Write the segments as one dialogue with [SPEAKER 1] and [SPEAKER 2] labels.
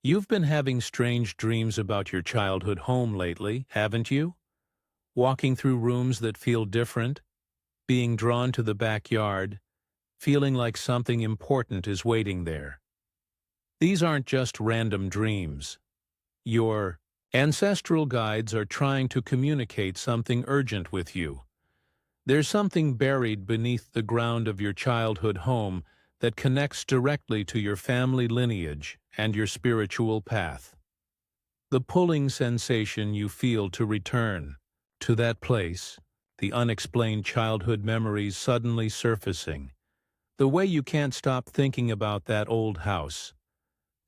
[SPEAKER 1] You've been having strange dreams about your childhood home lately, haven't you? Walking through rooms that feel different, being drawn to the backyard, feeling like something important is waiting there. These aren't just random dreams. Your ancestral guides are trying to communicate something urgent with you. There's something buried beneath the ground of your childhood home that connects directly to your family lineage and your spiritual path. The pulling sensation you feel to return to that place, the unexplained childhood memories suddenly surfacing, the way you can't stop thinking about that old house.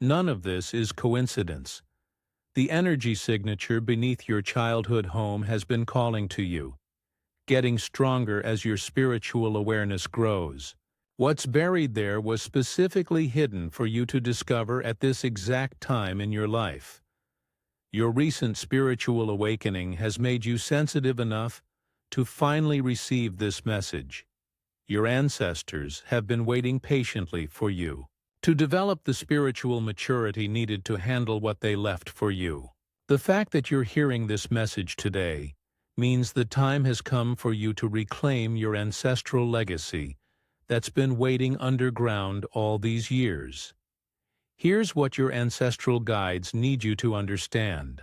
[SPEAKER 1] None of this is coincidence. The energy signature beneath your childhood home has been calling to you, getting stronger as your spiritual awareness grows. What's buried there was specifically hidden for you to discover at this exact time in your life. Your recent spiritual awakening has made you sensitive enough to finally receive this message. Your ancestors have been waiting patiently for you to develop the spiritual maturity needed to handle what they left for you. The fact that you're hearing this message today means the time has come for you to reclaim your ancestral legacy that's been waiting underground all these years. Here's what your ancestral guides need you to understand.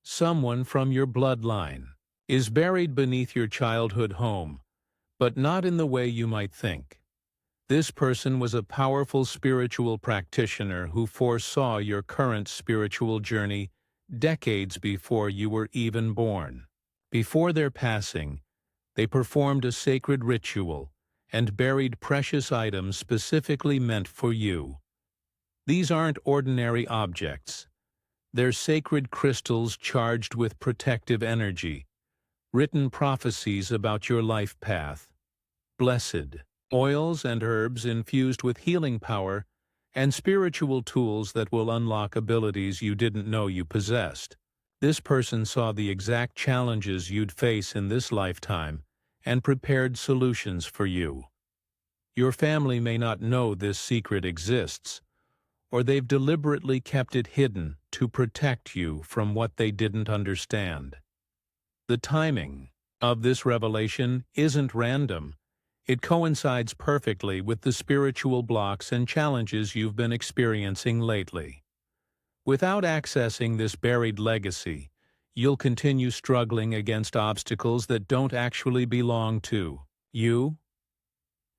[SPEAKER 1] Someone from your bloodline is buried beneath your childhood home, but not in the way you might think. This person was a powerful spiritual practitioner who foresaw your current spiritual journey decades before you were even born. Before their passing, they performed a sacred ritual and buried precious items specifically meant for you. These aren't ordinary objects. They're sacred crystals charged with protective energy, written prophecies about your life path, blessed oils and herbs infused with healing power, and spiritual tools that will unlock abilities you didn't know you possessed. This person saw the exact challenges you'd face in this lifetime and prepared solutions for you. Your family may not know this secret exists, or they've deliberately kept it hidden to protect you from what they didn't understand. The timing of this revelation isn't random. It coincides perfectly with the spiritual blocks and challenges you've been experiencing lately. Without accessing this buried legacy, you'll continue struggling against obstacles that don't actually belong to you.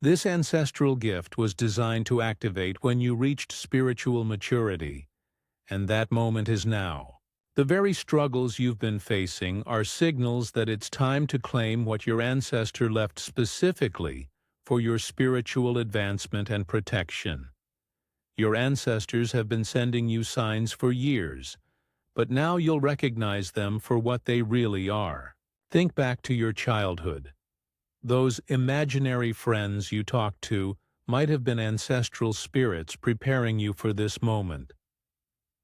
[SPEAKER 1] This ancestral gift was designed to activate when you reached spiritual maturity, and that moment is now. The very struggles you've been facing are signals that it's time to claim what your ancestor left specifically for your spiritual advancement and protection. Your ancestors have been sending you signs for years, but now you'll recognize them for what they really are. Think back to your childhood. Those imaginary friends you talked to might have been ancestral spirits preparing you for this moment.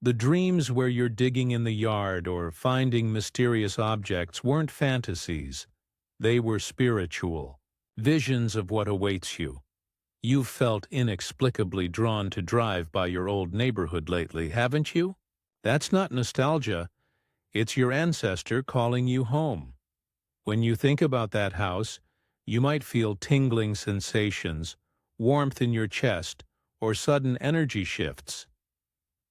[SPEAKER 1] The dreams where you're digging in the yard or finding mysterious objects weren't fantasies. They were spiritual, visions of what awaits you. You've felt inexplicably drawn to drive by your old neighborhood lately, haven't you? That's not nostalgia. It's your ancestor calling you home. When you think about that house, you might feel tingling sensations, warmth in your chest, or sudden energy shifts.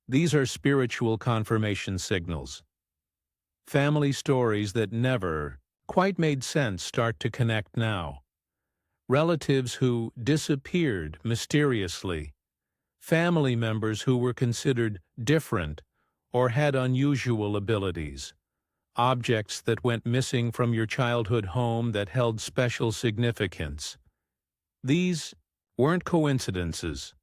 [SPEAKER 1] These are spiritual confirmation signals. Family stories that never quite made sense start to connect now. Relatives who disappeared mysteriously. Family members who were considered different or had unusual abilities. Objects that went missing from your childhood home that held special significance. These weren't coincidences.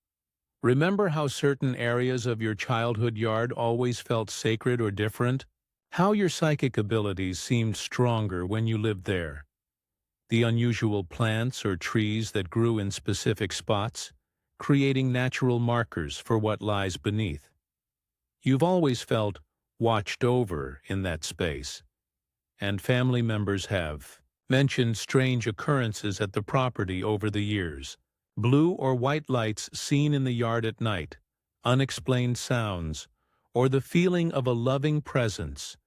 [SPEAKER 1] Remember how certain areas of your childhood yard always felt sacred or different? How your psychic abilities seemed stronger when you lived there? The unusual plants or trees that grew in specific spots, creating natural markers for what lies beneath. You've always felt watched over in that space, and family members have mentioned strange occurrences at the property over the years. Blue or white lights seen in the yard at night, unexplained sounds, or the feeling of a loving presence.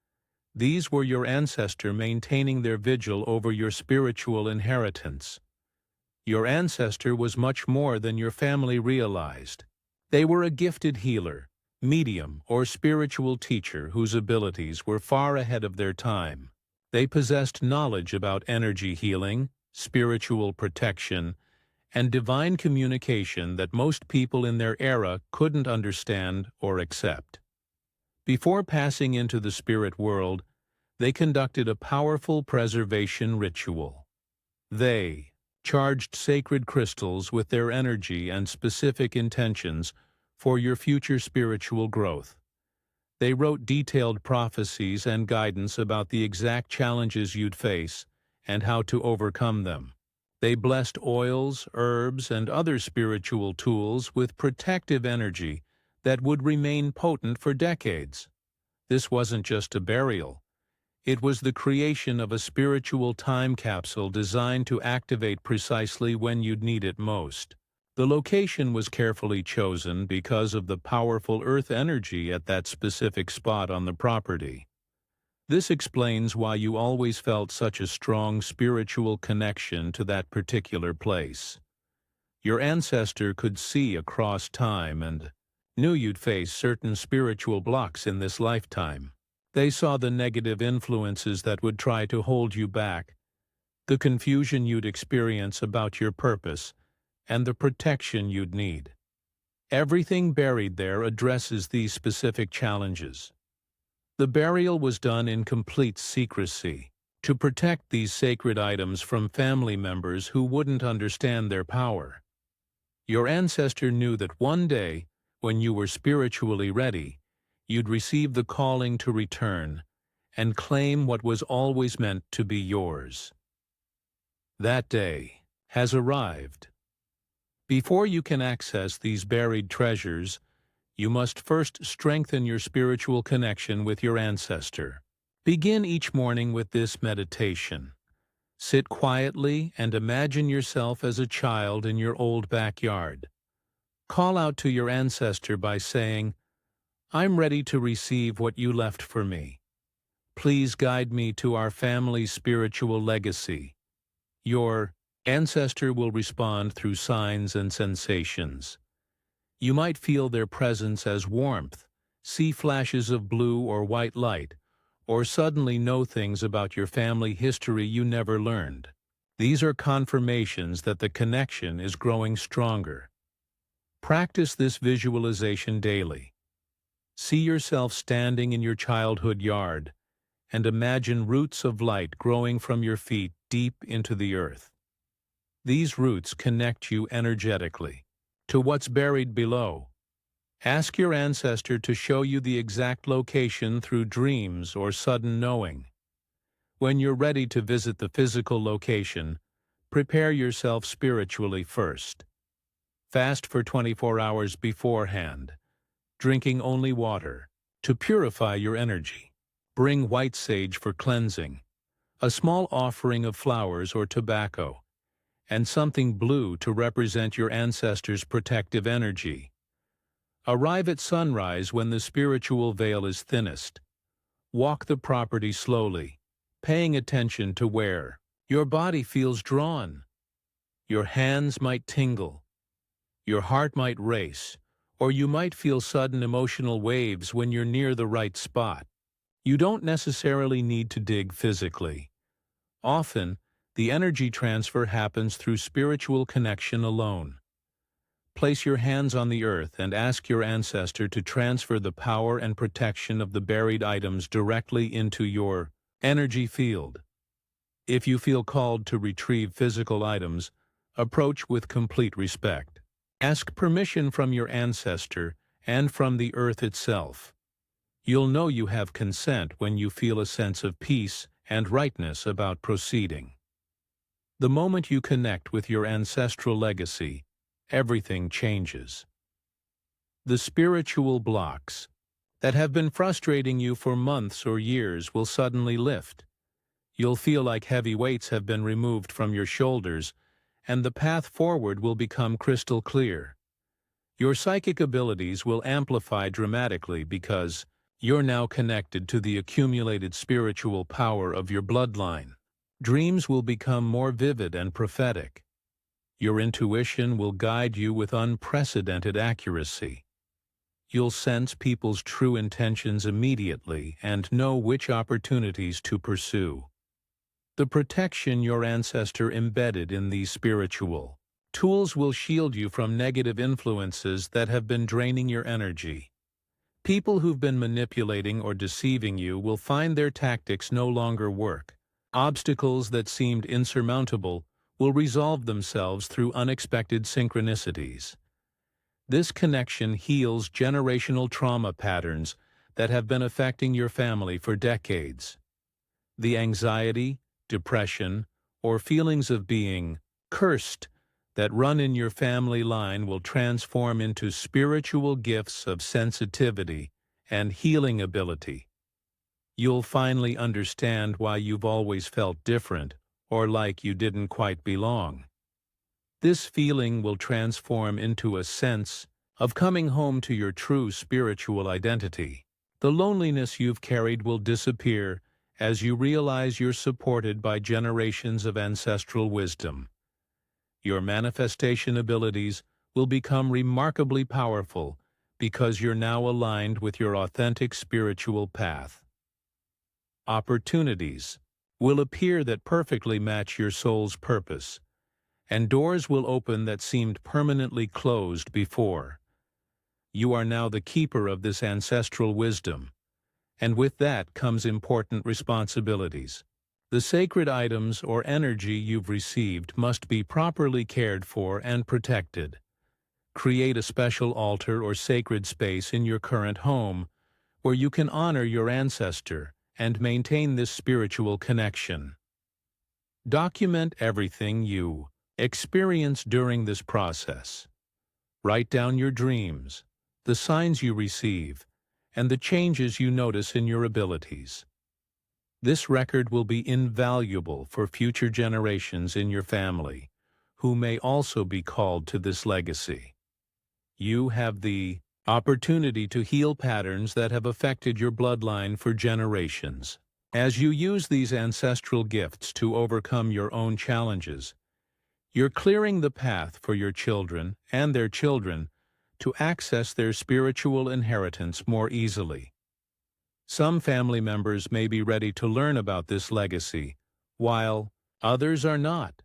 [SPEAKER 1] These were your ancestor maintaining their vigil over your spiritual inheritance. Your ancestor was much more than your family realized. They were a gifted healer, medium, or spiritual teacher whose abilities were far ahead of their time. They possessed knowledge about energy healing, spiritual protection, and divine communication that most people in their era couldn't understand or accept. Before passing into the spirit world, they conducted a powerful preservation ritual. They charged sacred crystals with their energy and specific intentions for your future spiritual growth. They wrote detailed prophecies and guidance about the exact challenges you'd face and how to overcome them. They blessed oils, herbs, and other spiritual tools with protective energy that would remain potent for decades. This wasn't just a burial. It was the creation of a spiritual time capsule designed to activate precisely when you'd need it most. The location was carefully chosen because of the powerful earth energy at that specific spot on the property. This explains why you always felt such a strong spiritual connection to that particular place. Your ancestor could see across time and knew you'd face certain spiritual blocks in this lifetime. They saw the negative influences that would try to hold you back, the confusion you'd experience about your purpose, and the protection you'd need. Everything buried there addresses these specific challenges. The burial was done in complete secrecy to protect these sacred items from family members who wouldn't understand their power. Your ancestor knew that one day, when you were spiritually ready, you'd receive the calling to return and claim what was always meant to be yours. That day has arrived. Before you can access these buried treasures, you must first strengthen your spiritual connection with your ancestor. Begin each morning with this meditation. Sit quietly and imagine yourself as a child in your old backyard. Call out to your ancestor by saying, "I'm ready to receive what you left for me. Please guide me to our family's spiritual legacy." Your ancestor will respond through signs and sensations. You might feel their presence as warmth, see flashes of blue or white light, or suddenly know things about your family history you never learned. These are confirmations that the connection is growing stronger. Practice this visualization daily. See yourself standing in your childhood yard, and imagine roots of light growing from your feet deep into the earth. These roots connect you energetically to what's buried below. Ask your ancestor to show you the exact location through dreams or sudden knowing. When you're ready to visit the physical location, prepare yourself spiritually first. Fast for 24 hours beforehand, drinking only water to purify your energy. Bring white sage for cleansing, a small offering of flowers or tobacco, and something blue to represent your ancestors' protective energy. Arrive at sunrise when the spiritual veil is thinnest. Walk the property slowly, paying attention to where your body feels drawn. Your hands might tingle, your heart might race, or you might feel sudden emotional waves when you're near the right spot. You don't necessarily need to dig physically. Often, the energy transfer happens through spiritual connection alone. Place your hands on the earth and ask your ancestor to transfer the power and protection of the buried items directly into your energy field. If you feel called to retrieve physical items, approach with complete respect. Ask permission from your ancestor and from the earth itself. You'll know you have consent when you feel a sense of peace and rightness about proceeding. The moment you connect with your ancestral legacy, everything changes. The spiritual blocks that have been frustrating you for months or years will suddenly lift. You'll feel like heavy weights have been removed from your shoulders, and the path forward will become crystal clear. Your psychic abilities will amplify dramatically because you're now connected to the accumulated spiritual power of your bloodline. Dreams will become more vivid and prophetic. Your intuition will guide you with unprecedented accuracy. You'll sense people's true intentions immediately and know which opportunities to pursue. The protection your ancestor embedded in these spiritual tools will shield you from negative influences that have been draining your energy. People who've been manipulating or deceiving you will find their tactics no longer work. Obstacles that seemed insurmountable will resolve themselves through unexpected synchronicities. This connection heals generational trauma patterns that have been affecting your family for decades. The anxiety, depression, or feelings of being cursed that run in your family line will transform into spiritual gifts of sensitivity and healing ability. You'll finally understand why you've always felt different or like you didn't quite belong. This feeling will transform into a sense of coming home to your true spiritual identity. The loneliness you've carried will disappear as you realize you're supported by generations of ancestral wisdom. Your manifestation abilities will become remarkably powerful because you're now aligned with your authentic spiritual path. Opportunities will appear that perfectly match your soul's purpose, and doors will open that seemed permanently closed before. You are now the keeper of this ancestral wisdom, and with that comes important responsibilities. The sacred items or energy you've received must be properly cared for and protected. Create a special altar or sacred space in your current home where you can honor your ancestor and maintain this spiritual connection. Document everything you experience during this process. Write down your dreams, the signs you receive, and the changes you notice in your abilities. This record will be invaluable for future generations in your family, who may also be called to this legacy. You have the opportunity to heal patterns that have affected your bloodline for generations. As you use these ancestral gifts to overcome your own challenges, you're clearing the path for your children and their children to access their spiritual inheritance more easily. Some family members may be ready to learn about this legacy, while others are not.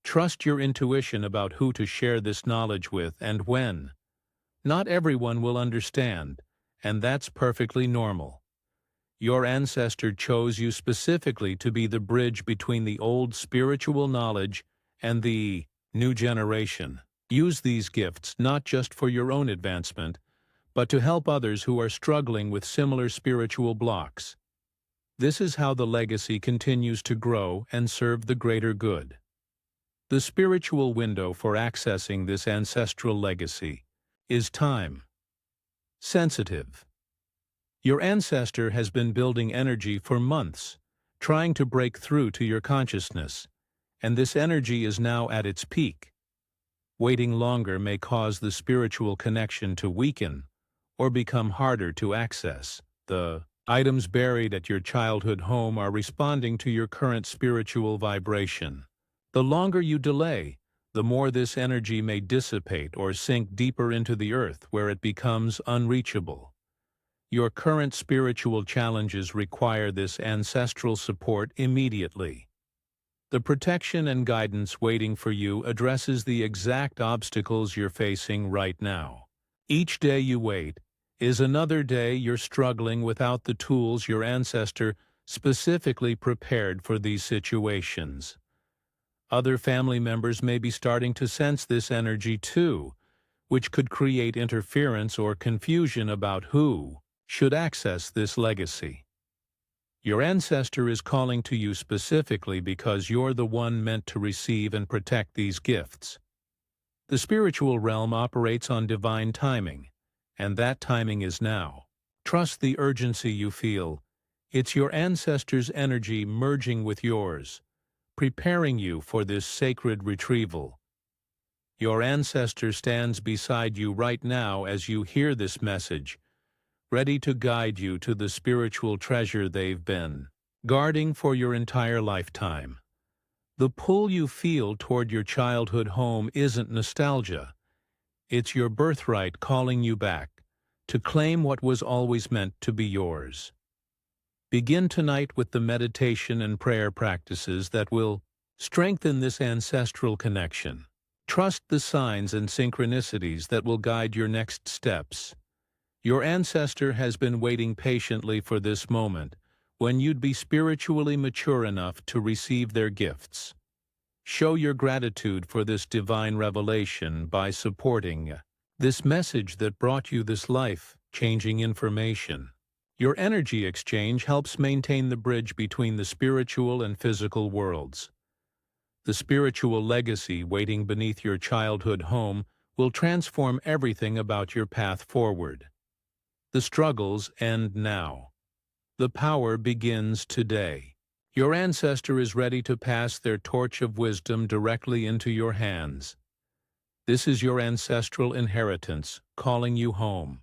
[SPEAKER 1] Trust your intuition about who to share this knowledge with and when. Not everyone will understand, and that's perfectly normal. Your ancestor chose you specifically to be the bridge between the old spiritual knowledge and the new generation. Use these gifts not just for your own advancement, but to help others who are struggling with similar spiritual blocks. This is how the legacy continues to grow and serve the greater good. The spiritual window for accessing this ancestral legacy is time. Sensitive. Your ancestor has been building energy for months, trying to break through to your consciousness, and this energy is now at its peak. Waiting longer may cause the spiritual connection to weaken or become harder to access. The items buried at your childhood home are responding to your current spiritual vibration. The longer you delay, the more this energy may dissipate or sink deeper into the earth where it becomes unreachable. Your current spiritual challenges require this ancestral support immediately. The protection and guidance waiting for you addresses the exact obstacles you're facing right now. Each day you wait is another day you're struggling without the tools your ancestor specifically prepared for these situations. Other family members may be starting to sense this energy too, which could create interference or confusion about who should access this legacy. Your ancestor is calling to you specifically because you're the one meant to receive and protect these gifts. The spiritual realm operates on divine timing, and that timing is now. Trust the urgency you feel. It's your ancestor's energy merging with yours, preparing you for this sacred retrieval. Your ancestor stands beside you right now as you hear this message, ready to guide you to the spiritual treasure they've been guarding for your entire lifetime. The pull you feel toward your childhood home isn't nostalgia. It's your birthright calling you back to claim what was always meant to be yours. Begin tonight with the meditation and prayer practices that will strengthen this ancestral connection. Trust the signs and synchronicities that will guide your next steps. Your ancestor has been waiting patiently for this moment, when you'd be spiritually mature enough to receive their gifts. Show your gratitude for this divine revelation by supporting this message that brought you this life-changing information. Your energy exchange helps maintain the bridge between the spiritual and physical worlds. The spiritual legacy waiting beneath your childhood home will transform everything about your path forward. The struggles end now. The power begins today. Your ancestor is ready to pass their torch of wisdom directly into your hands. This is your ancestral inheritance calling you home.